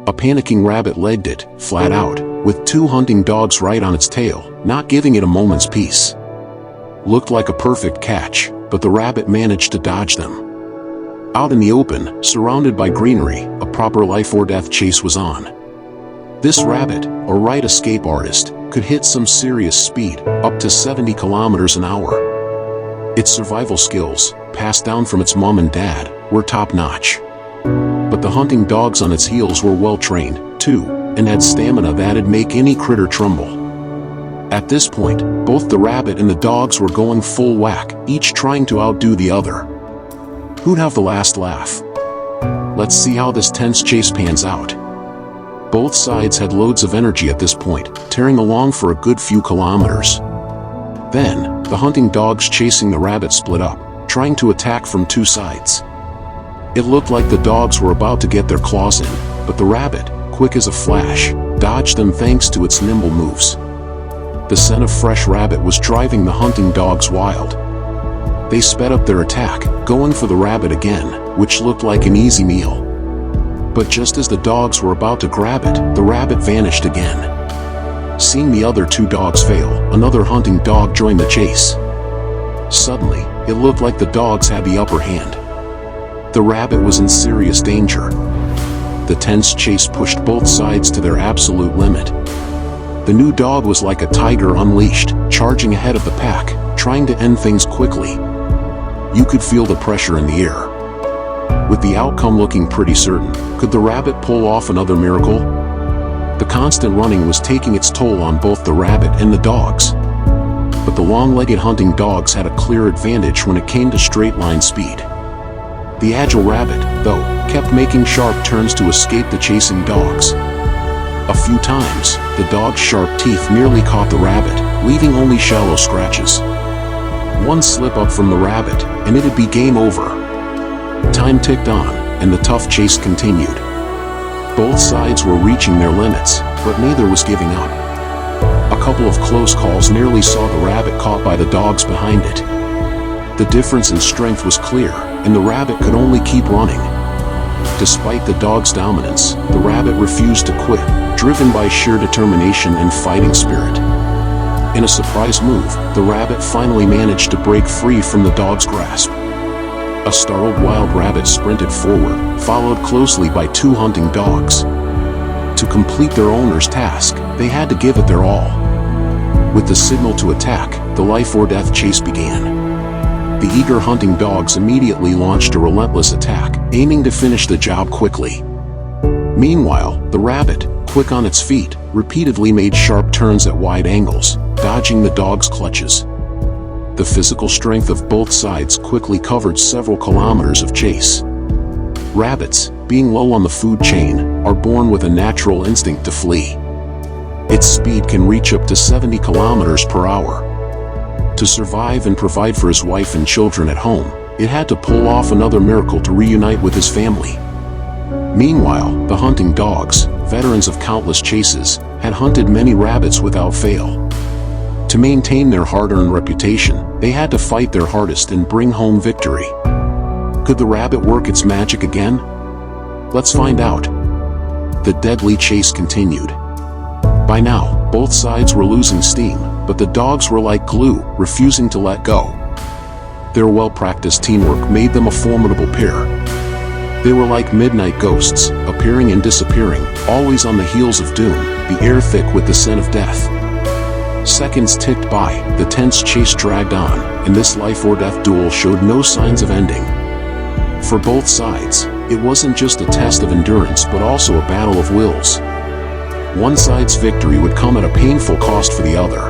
A panicking rabbit legged it, flat out, with two hunting dogs right on its tail, not giving it a moment's peace. Looked like a perfect catch, but the rabbit managed to dodge them. Out in the open, surrounded by greenery, a proper life-or-death chase was on. This rabbit, a right escape artist, could hit some serious speed, up to 70 kilometers an hour. Its survival skills, passed down from its mom and dad, were top-notch. But the hunting dogs on its heels were well-trained, too, and had stamina that'd make any critter tremble. At this point, both the rabbit and the dogs were going full whack, each trying to outdo the other. Who'd have the last laugh? Let's see how this tense chase pans out. Both sides had loads of energy at this point, tearing along for a good few kilometers. Then, the hunting dogs chasing the rabbit split up, trying to attack from two sides. It looked like the dogs were about to get their claws in, but the rabbit, quick as a flash, dodged them thanks to its nimble moves. The scent of fresh rabbit was driving the hunting dogs wild. They sped up their attack, going for the rabbit again, which looked like an easy meal. But just as the dogs were about to grab it, the rabbit vanished again. Seeing the other two dogs fail, another hunting dog joined the chase. Suddenly, it looked like the dogs had the upper hand. The rabbit was in serious danger. The tense chase pushed both sides to their absolute limit. The new dog was like a tiger unleashed, charging ahead of the pack, trying to end things quickly. You could feel the pressure in the air. With the outcome looking pretty certain, could the rabbit pull off another miracle? The constant running was taking its toll on both the rabbit and the dogs. But the long-legged hunting dogs had a clear advantage when it came to straight-line speed. The agile rabbit, though, kept making sharp turns to escape the chasing dogs. A few times, the dog's sharp teeth nearly caught the rabbit, leaving only shallow scratches. One slip up from the rabbit, and it'd be game over. Time ticked on, and the tough chase continued. Both sides were reaching their limits, but neither was giving up. A couple of close calls nearly saw the rabbit caught by the dogs behind it. The difference in strength was clear, and the rabbit could only keep running. Despite the dog's dominance, the rabbit refused to quit, driven by sheer determination and fighting spirit. In a surprise move, the rabbit finally managed to break free from the dog's grasp. A startled wild rabbit sprinted forward, followed closely by two hunting dogs. To complete their owner's task, they had to give it their all. With the signal to attack, the life-or-death chase began. The eager hunting dogs immediately launched a relentless attack, aiming to finish the job quickly. Meanwhile, the rabbit, quick on its feet, repeatedly made sharp turns at wide angles, dodging the dog's clutches. The physical strength of both sides quickly covered several kilometers of chase. Rabbits, being low on the food chain, are born with a natural instinct to flee. Its speed can reach up to 70 kilometers per hour. To survive and provide for his wife and children at home, it had to pull off another miracle to reunite with his family. Meanwhile, the hunting dogs, veterans of countless chases, had hunted many rabbits without fail. To maintain their hard-earned reputation, they had to fight their hardest and bring home victory. Could the rabbit work its magic again? Let's find out. The deadly chase continued. By now, both sides were losing steam, but the dogs were like glue, refusing to let go. Their well-practiced teamwork made them a formidable pair. They were like midnight ghosts, appearing and disappearing, always on the heels of doom, the air thick with the scent of death. Seconds ticked by, the tense chase dragged on, and this life-or-death duel showed no signs of ending. For both sides, it wasn't just a test of endurance but also a battle of wills. One side's victory would come at a painful cost for the other.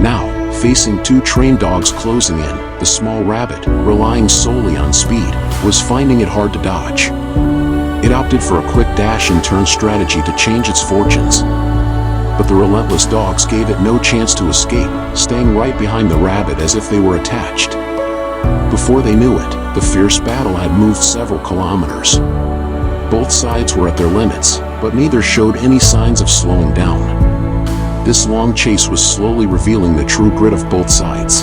Now, facing two trained dogs closing in, the small rabbit, relying solely on speed, was finding it hard to dodge. It opted for a quick dash and turn strategy to change its fortunes. But the relentless dogs gave it no chance to escape, staying right behind the rabbit as if they were attached. Before they knew it, the fierce battle had moved several kilometers. Both sides were at their limits, but neither showed any signs of slowing down. This long chase was slowly revealing the true grit of both sides.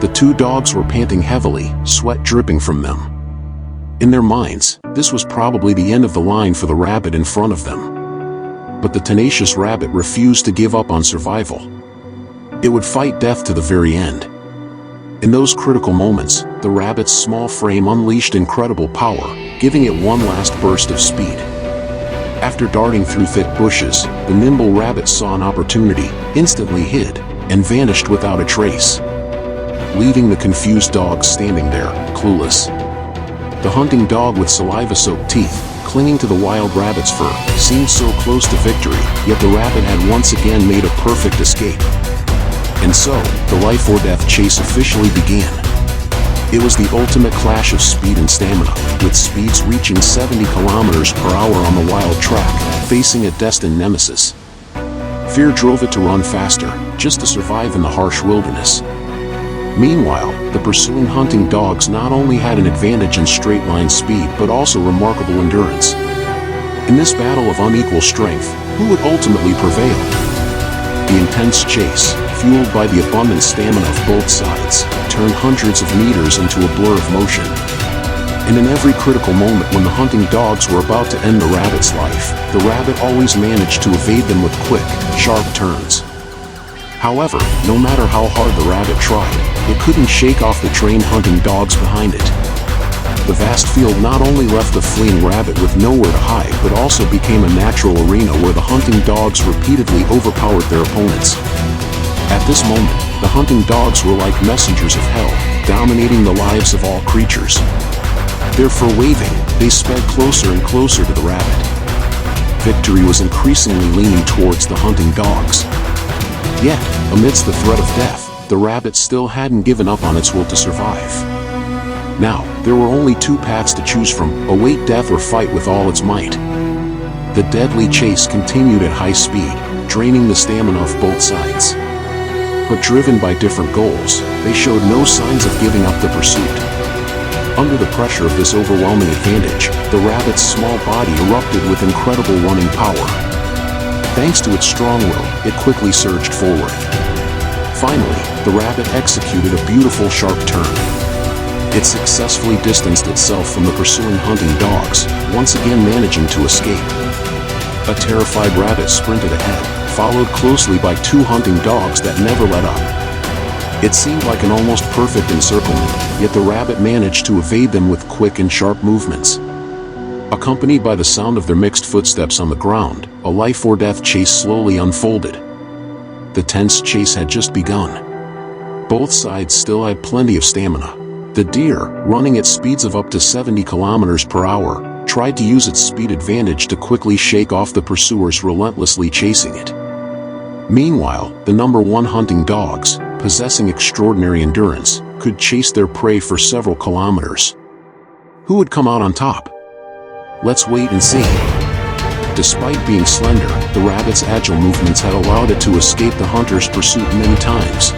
The two dogs were panting heavily, sweat dripping from them. In their minds, this was probably the end of the line for the rabbit in front of them. But the tenacious rabbit refused to give up on survival. It would fight death to the very end. In those critical moments, the rabbit's small frame unleashed incredible power, giving it one last burst of speed. After darting through thick bushes, the nimble rabbit saw an opportunity, instantly hid, and vanished without a trace, leaving the confused dog standing there, clueless. The hunting dog with saliva-soaked teeth, clinging to the wild rabbit's fur, seemed so close to victory, yet the rabbit had once again made a perfect escape. And so, the life-or-death chase officially began. It was the ultimate clash of speed and stamina, with speeds reaching 70 kilometers per hour on the wild track, facing a destined nemesis. Fear drove it to run faster, just to survive in the harsh wilderness. Meanwhile, the pursuing hunting dogs not only had an advantage in straight-line speed but also remarkable endurance. In this battle of unequal strength, who would ultimately prevail? The intense chase, fueled by the abundant stamina of both sides, turned hundreds of meters into a blur of motion. And in every critical moment when the hunting dogs were about to end the rabbit's life, the rabbit always managed to evade them with quick, sharp turns. However, no matter how hard the rabbit tried, it couldn't shake off the trained hunting dogs behind it. The vast field not only left the fleeing rabbit with nowhere to hide but also became a natural arena where the hunting dogs repeatedly overpowered their opponents. At this moment, the hunting dogs were like messengers of hell, dominating the lives of all creatures. Their fur waving, they sped closer and closer to the rabbit. Victory was increasingly leaning towards the hunting dogs. Yet, amidst the threat of death, the rabbit still hadn't given up on its will to survive. Now, there were only two paths to choose from: await death or fight with all its might. The deadly chase continued at high speed, draining the stamina of both sides. But driven by different goals, they showed no signs of giving up the pursuit. Under the pressure of this overwhelming advantage, the rabbit's small body erupted with incredible running power. Thanks to its strong will, it quickly surged forward. Finally, the rabbit executed a beautiful sharp turn. It successfully distanced itself from the pursuing hunting dogs, once again managing to escape. A terrified rabbit sprinted ahead, followed closely by two hunting dogs that never let up. It seemed like an almost perfect encirclement, yet the rabbit managed to evade them with quick and sharp movements. Accompanied by the sound of their mixed footsteps on the ground, a life-or-death chase slowly unfolded. The tense chase had just begun. Both sides still had plenty of stamina. The deer, running at speeds of up to 70 kilometers per hour, tried to use its speed advantage to quickly shake off the pursuers relentlessly chasing it. Meanwhile, the number one hunting dogs, possessing extraordinary endurance, could chase their prey for several kilometers. Who would come out on top? Let's wait and see. Despite being slender, the rabbit's agile movements had allowed it to escape the hunter's pursuit many times.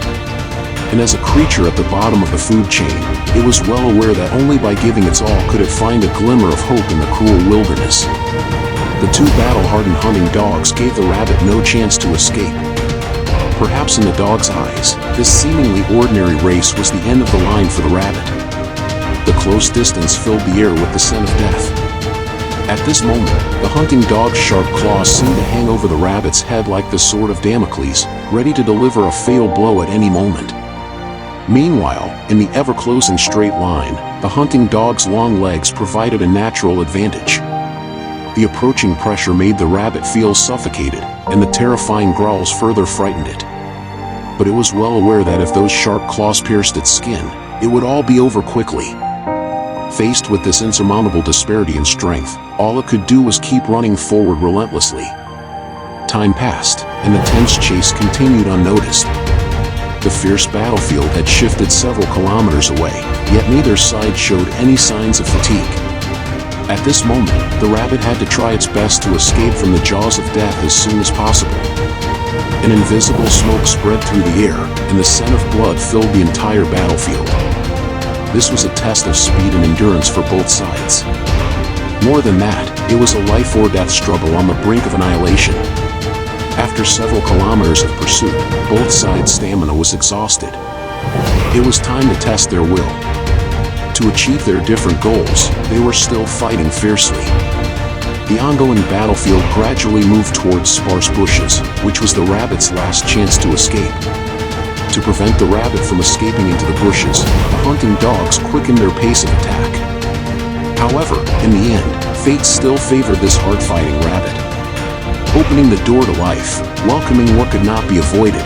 And as a creature at the bottom of the food chain, it was well aware that only by giving its all could it find a glimmer of hope in the cruel wilderness. The two battle-hardened hunting dogs gave the rabbit no chance to escape. Perhaps in the dog's eyes, this seemingly ordinary race was the end of the line for the rabbit. The close distance filled the air with the scent of death. At this moment, the hunting dog's sharp claws seemed to hang over the rabbit's head like the sword of Damocles, ready to deliver a fatal blow at any moment. Meanwhile, in the ever-closing straight line, the hunting dog's long legs provided a natural advantage. The approaching pressure made the rabbit feel suffocated, and the terrifying growls further frightened it. But it was well aware that if those sharp claws pierced its skin, it would all be over quickly. Faced with this insurmountable disparity in strength, all it could do was keep running forward relentlessly. Time passed, and the tense chase continued unnoticed. The fierce battlefield had shifted several kilometers away, yet neither side showed any signs of fatigue. At this moment, the rabbit had to try its best to escape from the jaws of death as soon as possible. An invisible smoke spread through the air, and the scent of blood filled the entire battlefield. This was a test of speed and endurance for both sides. More than that, it was a life-or-death struggle on the brink of annihilation. After several kilometers of pursuit, both sides' stamina was exhausted. It was time to test their will. to achieve their different goals, they were still fighting fiercely. The ongoing battlefield gradually moved towards sparse bushes, which was the rabbit's last chance to escape. To prevent the rabbit from escaping into the bushes, the hunting dogs quickened their pace of attack. However, in the end, fate still favored this hard-fighting rabbit, opening the door to life, welcoming what could not be avoided.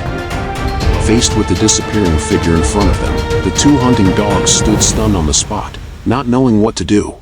Faced with the disappearing figure in front of them, the two hunting dogs stood stunned on the spot, not knowing what to do.